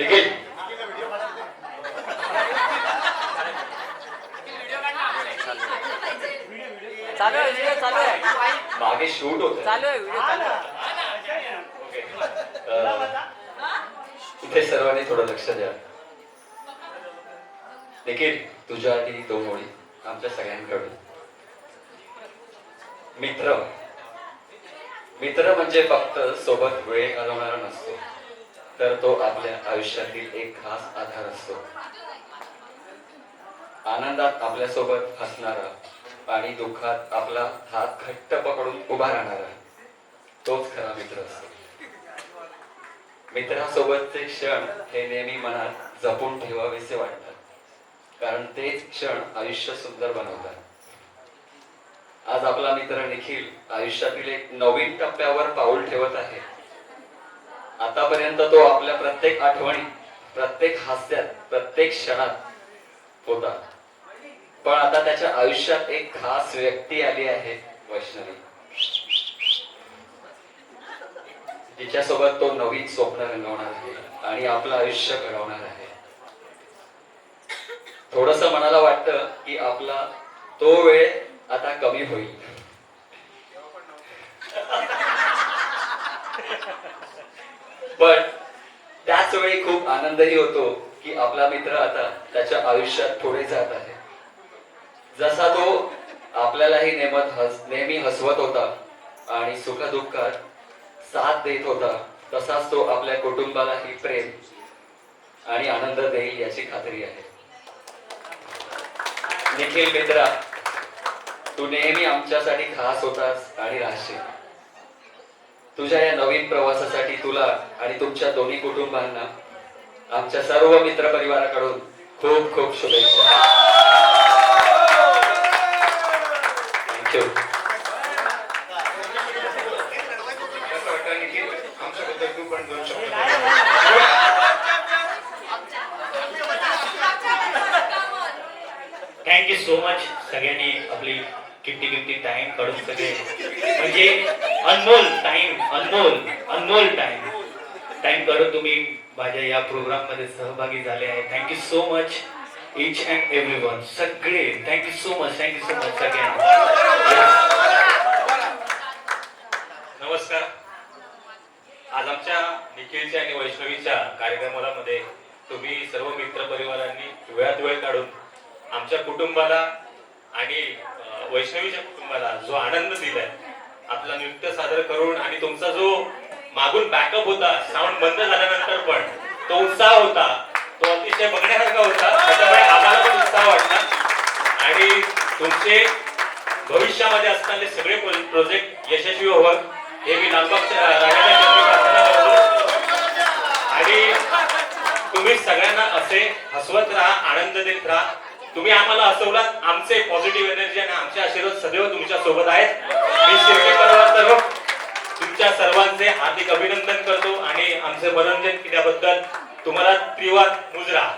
निखिल चालू आहे व्हिडिओ चालू आहे मागे शूट होत चालू आहे व्हिडिओ चालू आहे इथे सर्वांनी थोडं लक्ष द्या. निखिल तुझ्या आधी 2 ओळी आमच्या सगळ्यांकडून. मित्र मित्र म्हणजे फक्त सोबत वेळ घालवणारा नसतो, तर तो आपल्या आयुष्यातील एक खास आधार असतो. आनंदात आपल्या सोबत हसणारा आणि दुःखात आपला हात घट्ट पकडून उभा राहणारा तोच खरा मित्र असतो. मित्रासोबतचे क्षण हे नेहमी मनात जपून ठेवावेसे वाटतात, कारण तेच क्षण आयुष्य सुंदर बनवतात. आज आपला मित्र निखिल आयुष्यातील एक नवीन टप्प्यावर पाऊल ठेवत आहे. आतापर्यंत तो आपल्या प्रत्येक आठवणी, प्रत्येक हास्यात, प्रत्येक क्षणात होता, पण आता त्याच्या आयुष्यात एक खास व्यक्ती आली आहे, वैष्णवी, जिच्यासोबत तो नवीन स्वप्न रंगवणार आहे आणि आपलं आयुष्य घडवणार आहे. थोडस मनाला वाटतं की आपला तो वेळ आता कमी होईल, पण त्याच वेळी खूप आनंदही होतो की आपला मित्र आता त्याच्या आयुष्यात पुढे जात आहे. जसा तो आपल्यालाही नेहमी हसवत होता आणि सुखदुःखात साथ देत होता, तसाच तो आपल्या कुटुंबालाही प्रेम आणि आनंद देईल याची खात्री आहे. निखिल मित्रा, तू नेहमी आमच्यासाठी खास होतास आणि राहशील. तुझ्या या नवीन प्रवासासाठी तुला आणि तुमच्या दोन्ही कुटुंबांना आमच्या सर्व मित्र परिवाराकडून खूप खूप शुभेच्छा. थँक्यू. Thank you so much. सगळ्यांनी आपली किती टाइम काढून सगळे म्हणजे अनमोल टाइम काढून तुम्ही माझ्या या प्रोग्राम मध्ये सहभागी झाले आहे. Thank you so much each and everyone. सगळे थँक्यू सो मच सगळ्यांना. नमस्कार. आज आमच्या निखिलच्या आणि वैष्णवीच्या कार्यक्रमामध्ये तुम्ही सर्व मित्र परिवारांनी वेळात वेळ काढून आमच्या कुटुंबाला आणि वैष्णवीच्या कुटुंबाला जो आनंद दिलाय, आपला नृत्य सादर करून, आणि तुमचा जो मागून बॅकअप होता साऊंड बंद झाल्यानंतर पण तो उत्साह होता, तो अतिशय बघण्यासारखा होता. त्याच्यामुळे आम्हाला पण उत्साह वाटला. आणि तुमचे भविष्यामध्ये असणारे सगळे प्रोजेक्ट यशस्वी व्हावं हे मी लालबागच्या राजाला प्रार्थना करतो. आणि तुम्ही सगळ्यांना असे हसवत राहा, आनंद देत राहा. तुम्ही आम्हाला हसवलात, आमचे पॉझिटिव्ह एनर्जी आणि आमचे आशीर्वाद सदैव तुमच्या सोबत आहेत. मी शिर्के परिवार तर्फे तुमच्या सर्वांचे हार्दिक अभिनंदन करतो आणि आमचे मनोरंजन केल्याबद्दल तुम्हाला त्रिवाद मुजरा.